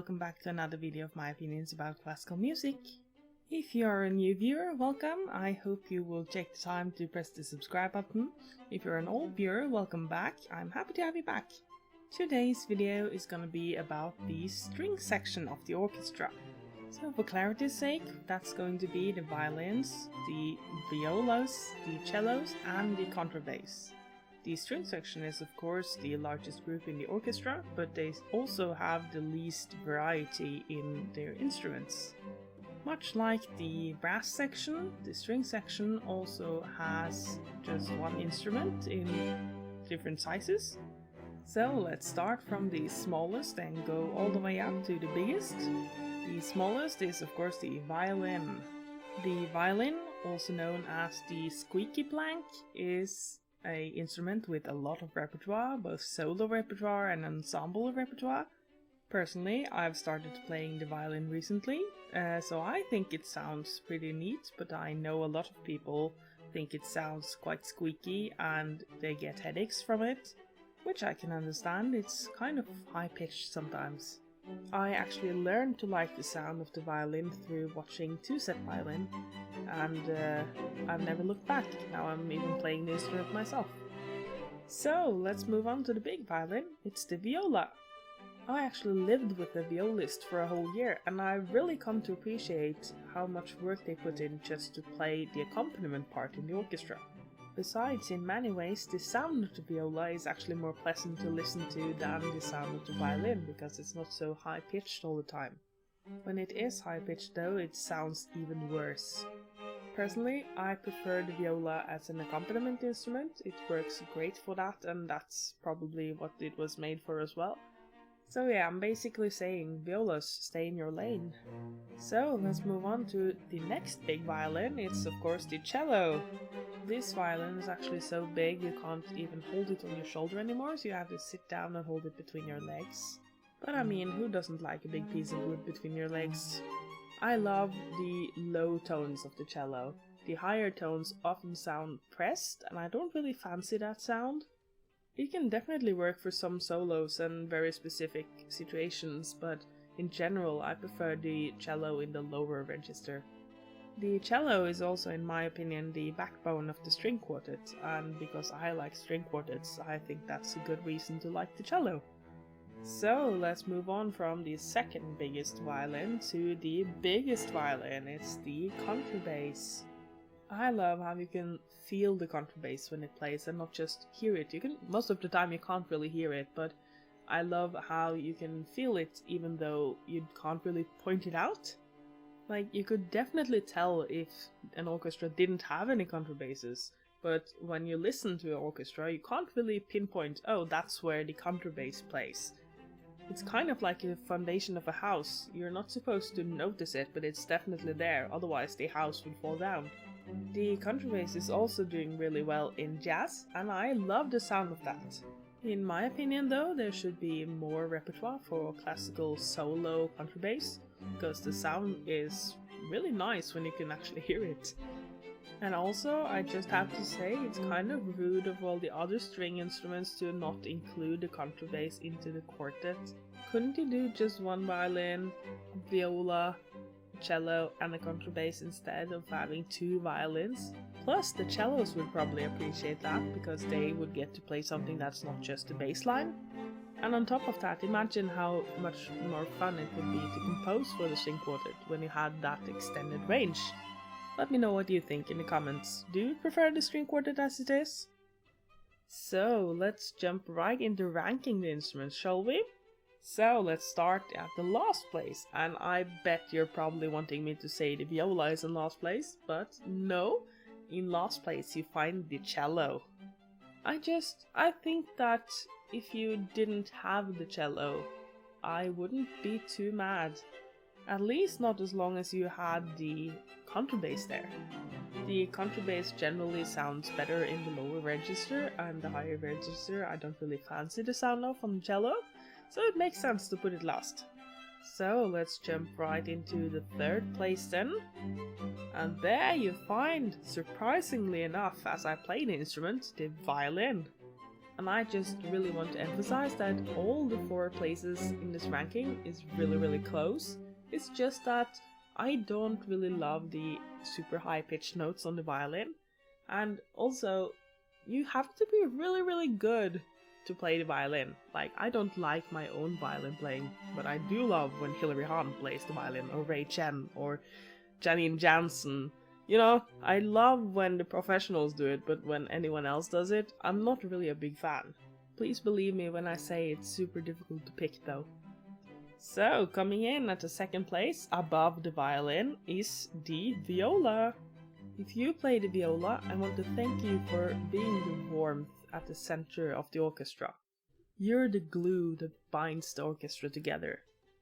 welcome back to another video of my opinions about classical music. If you are a new viewer, welcome. I hope you will take the time to press the subscribe button. If you're an old viewer, welcome back. I'm happy to have you back. Today's video is gonna be about the string section of the orchestra. So for clarity's sake, that's going to be the violins, the violas, the cellos and the contrabass. The string section is of course the largest group in the orchestra, but they also have the least variety in their instruments. Much like the brass section, the string section also has just one instrument in different sizes. So let's start from the smallest and go all the way up to the biggest. The smallest is of course the violin. The violin, also known as the squeaky plank, is an instrument with a lot of repertoire, both solo repertoire and ensemble repertoire. Personally, I've started playing the violin recently, so I think it sounds pretty neat, but I know a lot of people think it sounds quite squeaky and they get headaches from it, which I can understand. It's kind of high-pitched sometimes. I actually learned to like the sound of the violin through watching two-set violin, and I've never looked back. Now I'm even playing the instrument myself. So let's move on to the big violin. It's the viola. I actually lived with a violist for a whole year, and I really come to appreciate how much work they put in just to play the accompaniment part in the orchestra. Besides, in many ways, the sound of the viola is actually more pleasant to listen to than the sound of the violin, because it's not so high-pitched all the time. When it is high-pitched though, it sounds even worse. Personally, I prefer the viola as an accompaniment instrument. It works great for that, and that's probably what it was made for as well. So yeah, I'm basically saying, violas, stay in your lane. So let's move on to the next big violin. It's of course the cello. This violin is actually so big you can't even hold it on your shoulder anymore, so you have to sit down and hold it between your legs. But I mean, who doesn't like a big piece of wood between your legs? I love the low tones of the cello. The higher tones often sound pressed, and I don't really fancy that sound. It can definitely work for some solos and very specific situations, but in general I prefer the cello in the lower register. The cello is also, in my opinion, the backbone of the string quartet, and because I like string quartets, I think that's a good reason to like the cello. So let's move on from the second biggest violin to the biggest violin. It's the contrabass. I love how you can feel the contrabass when it plays and not just hear it. Most of the time you can't really hear it, but I love how you can feel it even though you can't really point it out. Like, you could definitely tell if an orchestra didn't have any contrabasses, but when you listen to an orchestra you can't really pinpoint, oh, that's where the contrabass plays. It's kind of like a foundation of a house. You're not supposed to notice it, but it's definitely there, otherwise the house would fall down. The contrabass is also doing really well in jazz, and I love the sound of that. In my opinion though, there should be more repertoire for classical solo contrabass, because the sound is really nice when you can actually hear it. And also, I just have to say, it's kind of rude of all the other string instruments to not include the contrabass into the quartet. Couldn't you do just one violin, viola, cello and a contrabass instead of having two violins? Plus the cellos would probably appreciate that, because they would get to play something that's not just a bass line. And on top of that, imagine how much more fun it would be to compose for the string quartet when you had that extended range. Let me know what you think in the comments. Do you prefer the string quartet as it is? So let's jump right into ranking the instruments, shall we? So let's start at the last place, and I bet you're probably wanting me to say the viola is in last place, but no, in last place you find the cello. I think that if you didn't have the cello, I wouldn't be too mad. At least not as long as you had the contrabass there. The contrabass generally sounds better in the lower register, and the higher register I don't really fancy the sound of on the cello. So it makes sense to put it last. So let's jump right into the third place then. And there you find, surprisingly enough, as I play the instrument, the violin. And I just really want to emphasize that all the 4 places in this ranking is really close. It's just that I don't really love the super high pitched notes on the violin. And also, you have to be really good to play the violin. Like, I don't like my own violin playing, but I do love when Hilary Hahn plays the violin, or Ray Chen, or Janine Jansen. You know, I love when the professionals do it, but when anyone else does it, I'm not really a big fan. Please believe me when I say it's super difficult to pick though. So, coming in at the 2nd place, above the violin, is the viola. If you play the viola, I want to thank you for being the warmth at the center of the orchestra. You're the glue that binds the orchestra together.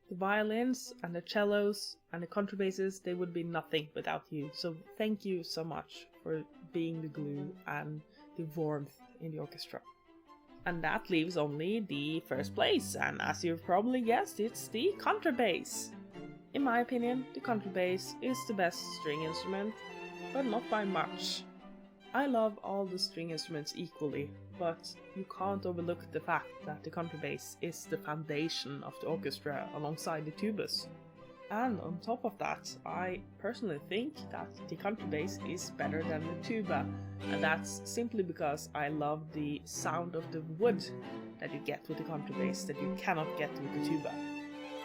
The violins and the cellos and the contrabasses, they would be nothing without you. So thank you so much for being the glue and the warmth in the orchestra. And that leaves only the 1st place, and as you've probably guessed, it's the contrabass. In my opinion, the contrabass is the best string instrument, but not by much. I love all the string instruments equally, but you can't overlook the fact that the contrabass is the foundation of the orchestra alongside the tubas. And on top of that, I personally think that the contrabass is better than the tuba, and that's simply because I love the sound of the wood that you get with the contrabass that you cannot get with the tuba.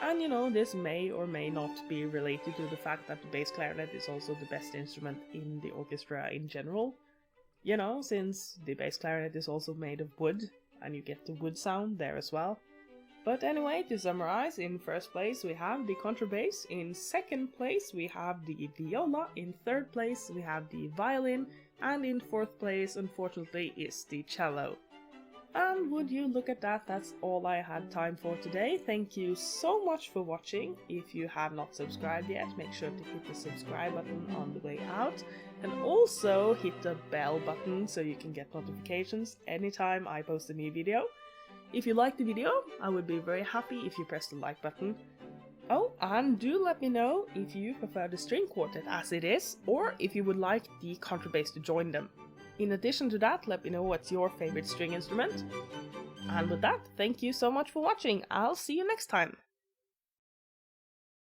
And you know, this may or may not be related to the fact that the bass clarinet is also the best instrument in the orchestra in general. You know, since the bass clarinet is also made of wood, and you get the wood sound there as well. But anyway, to summarize, in 1st place we have the contrabass, in 2nd place we have the viola, in 3rd place we have the violin, and in 4th place, unfortunately, is the cello. And would you look at that, that's all I had time for today. Thank you so much for watching. If you have not subscribed yet, make sure to hit the subscribe button on the way out. And also hit the bell button so you can get notifications anytime I post a new video. If you liked the video, I would be very happy if you press the like button. Oh, and do let me know if you prefer the string quartet as it is, or if you would like the contrabass to join them. In addition to that, let me know what's your favorite string instrument. And with that, thank you so much for watching. I'll see you next time.